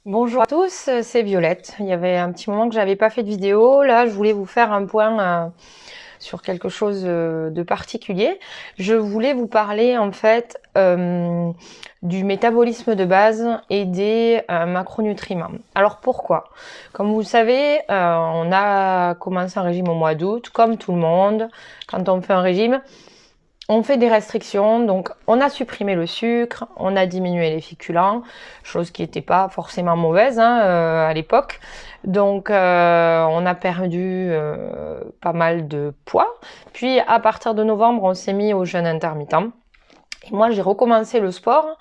Bonjour à tous, c'est Violette. Il y avait un petit moment que j'avais pas fait de vidéo. Là, je voulais vous faire un point sur quelque chose de particulier. Je voulais vous parler en fait du métabolisme de base et des macronutriments. Alors pourquoi? Comme vous le savez, on a commencé un régime au mois d'août, comme tout le monde. Quand on fait un régime, on fait des restrictions, donc on a supprimé le sucre, on a diminué les féculents, chose qui n'était pas forcément mauvaise à l'époque. Donc on a perdu pas mal de poids. Puis à partir de novembre, on s'est mis au jeûne intermittent. Et moi, j'ai recommencé le sport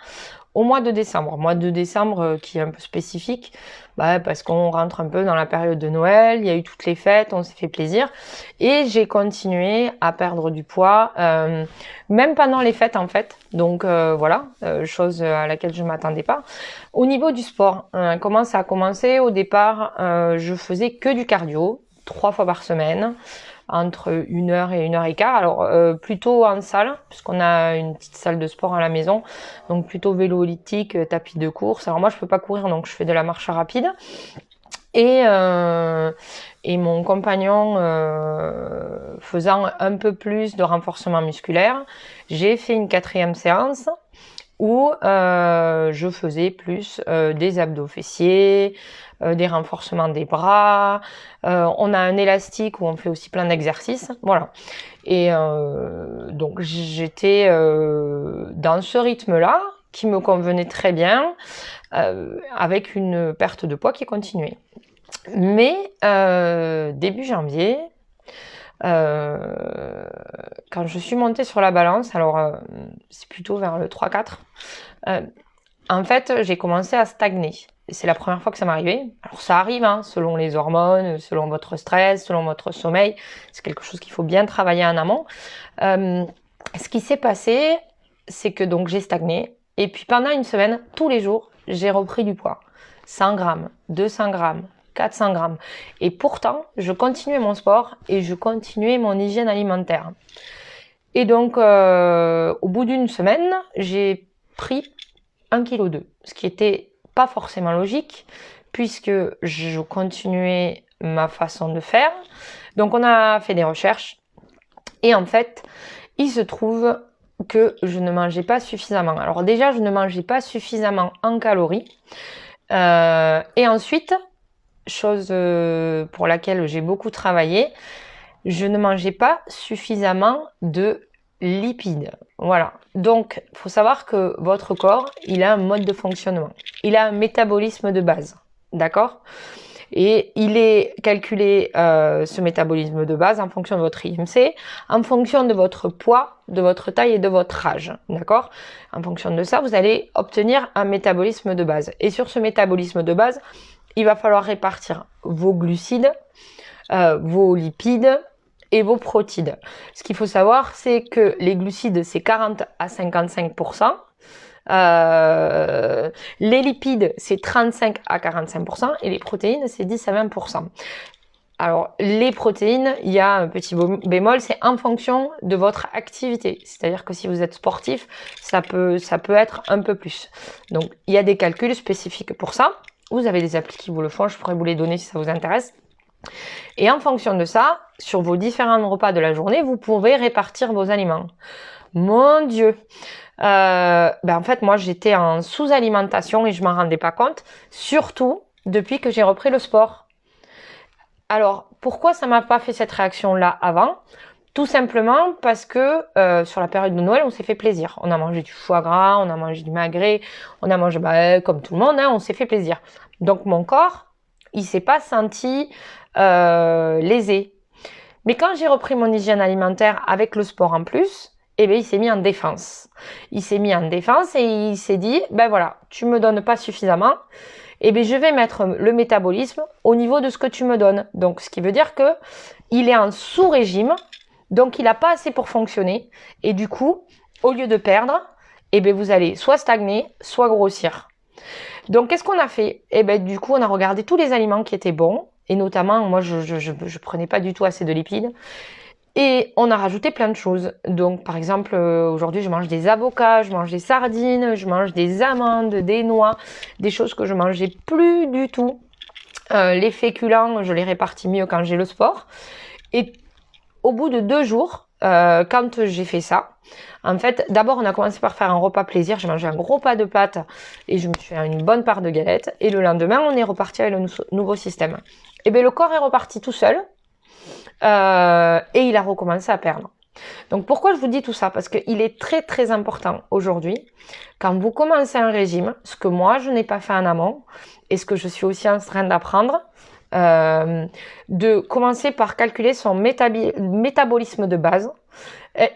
au mois de décembre. Mois de décembre qui est un peu spécifique, parce qu'on rentre un peu dans la période de Noël, il y a eu toutes les fêtes, on s'est fait plaisir. Et j'ai continué à perdre du poids, même pendant les fêtes en fait. Donc voilà, chose à laquelle je m'attendais pas. Au niveau du sport, comment ça a commencé? Au départ, je faisais que du cardio, 3 fois par semaine entre 1 heure et 1 heure et quart. Alors plutôt en salle, puisqu'on a une petite salle de sport à la maison, donc plutôt vélo elliptique, tapis de course. Alors moi je peux pas courir, donc je fais de la marche rapide. Et, euh, et mon compagnon faisant un peu plus de renforcement musculaire, j'ai fait une 4e séance où je faisais plus des abdos fessiers, des renforcements des bras. On a un élastique où on fait aussi plein d'exercices. Voilà. Et donc j'étais dans ce rythme-là qui me convenait très bien, avec une perte de poids qui continuait. Mais début janvier, quand je suis montée sur la balance, alors c'est plutôt vers le 3-4, en fait j'ai commencé à stagner. C'est la première fois que ça m'arrivait. Alors ça arrive, selon les hormones, selon votre stress, selon votre sommeil. C'est quelque chose qu'il faut bien travailler en amont. Ce qui s'est passé, c'est que donc j'ai stagné. Et puis pendant une semaine, tous les jours, j'ai repris du poids. 100 grammes, 200 grammes, 400 grammes. Et pourtant, je continuais mon sport et je continuais mon hygiène alimentaire. Et donc, au bout d'une semaine, j'ai pris 1,2 kg, ce qui était pas forcément logique, puisque je continuais ma façon de faire. Donc on a fait des recherches, et en fait, il se trouve que je ne mangeais pas suffisamment. Alors déjà, je ne mangeais pas suffisamment en calories, et ensuite, chose pour laquelle j'ai beaucoup travaillé, je ne mangeais pas suffisamment de lipides. Voilà. Donc, il faut savoir que votre corps, il a un mode de fonctionnement. Il a un métabolisme de base. D'accord? Et il est calculé, ce métabolisme de base, en fonction de votre IMC, en fonction de votre poids, de votre taille et de votre âge. D'accord? En fonction de ça, vous allez obtenir un métabolisme de base. Et sur ce métabolisme de base, il va falloir répartir vos glucides, vos lipides et vos protides. Ce qu'il faut savoir, c'est que les glucides, c'est 40 à 55%. Les lipides, c'est 35 à 45% et les protéines, c'est 10 à 20%. Alors, les protéines, il y a un petit bémol, c'est en fonction de votre activité. C'est-à-dire que si vous êtes sportif, ça peut être un peu plus. Donc, il y a des calculs spécifiques pour ça. Vous avez des applis qui vous le font, je pourrais vous les donner si ça vous intéresse. Et en fonction de ça, sur vos différents repas de la journée, vous pouvez répartir vos aliments. Mon Dieu! En fait, moi, j'étais en sous-alimentation et je m'en rendais pas compte, surtout depuis que j'ai repris le sport. Alors, pourquoi ça m'a pas fait cette réaction-là avant? Tout simplement parce que sur la période de Noël, on s'est fait plaisir. On a mangé du foie gras, on a mangé du magret, on a mangé comme tout le monde, on s'est fait plaisir. Donc mon corps, il s'est pas senti lésé. Mais quand j'ai repris mon hygiène alimentaire avec le sport en plus, il s'est mis en défense. Il s'est mis en défense et il s'est dit, voilà, tu me donnes pas suffisamment, je vais mettre le métabolisme au niveau de ce que tu me donnes. Donc, ce qui veut dire que il est en sous-régime, donc il n'a pas assez pour fonctionner. Et du coup, au lieu de perdre, vous allez soit stagner, soit grossir. Donc, qu'est-ce qu'on a fait? Du coup, on a regardé tous les aliments qui étaient bons. Et notamment, moi, je prenais pas du tout assez de lipides. Et on a rajouté plein de choses. Donc, par exemple, aujourd'hui, je mange des avocats, je mange des sardines, je mange des amandes, des noix, des choses que je mangeais plus du tout. Les féculents, je les répartis mieux quand j'ai le sport. Et au bout de 2 jours, quand j'ai fait ça, en fait, d'abord, on a commencé par faire un repas plaisir. J'ai mangé un gros pas de pâtes et je me suis fait une bonne part de galettes. Et le lendemain, on est reparti avec le nouveau système. Et bien, le corps est reparti tout seul. Et il a recommencé à perdre. Donc pourquoi je vous dis tout ça? Parce qu'il est très très important aujourd'hui, quand vous commencez un régime, ce que moi je n'ai pas fait en amont, et ce que je suis aussi en train d'apprendre, de commencer par calculer son métabolisme de base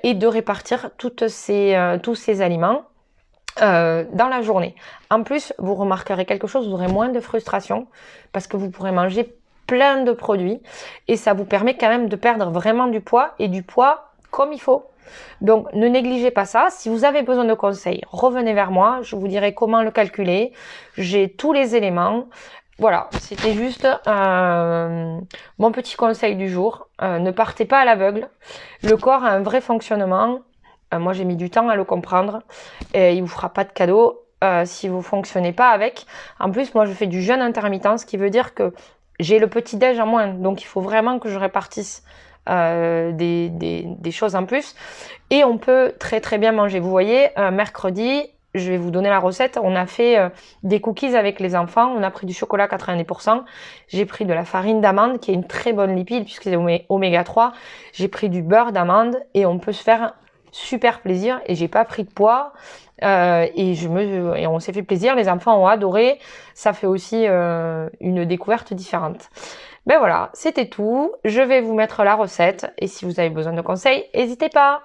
et de répartir tous ces aliments dans la journée. En plus, vous remarquerez quelque chose, vous aurez moins de frustration parce que vous pourrez manger plein de produits et ça vous permet quand même de perdre vraiment du poids et du poids comme il faut. Donc ne négligez pas ça. Si vous avez besoin de conseils, revenez vers moi, je vous dirai comment le calculer. J'ai tous les éléments. Voilà, c'était juste mon petit conseil du jour. Ne partez pas à l'aveugle. Le corps a un vrai fonctionnement. Moi j'ai mis du temps à le comprendre et il vous fera pas de cadeau si vous fonctionnez pas avec. En plus, moi je fais du jeûne intermittent, ce qui veut dire que j'ai le petit déj en moins, donc il faut vraiment que je répartisse des choses en plus. Et on peut très très bien manger. Vous voyez, mercredi, je vais vous donner la recette. On a fait des cookies avec les enfants. On a pris du chocolat 90%. J'ai pris de la farine d'amande qui est une très bonne lipide puisque c'est oméga 3. J'ai pris du beurre d'amande et on peut se faire super plaisir. Et j'ai pas pris de poids. Et on s'est fait plaisir, les enfants ont adoré, ça fait aussi une découverte différente. Ben voilà, c'était tout, je vais vous mettre la recette et si vous avez besoin de conseils, n'hésitez pas.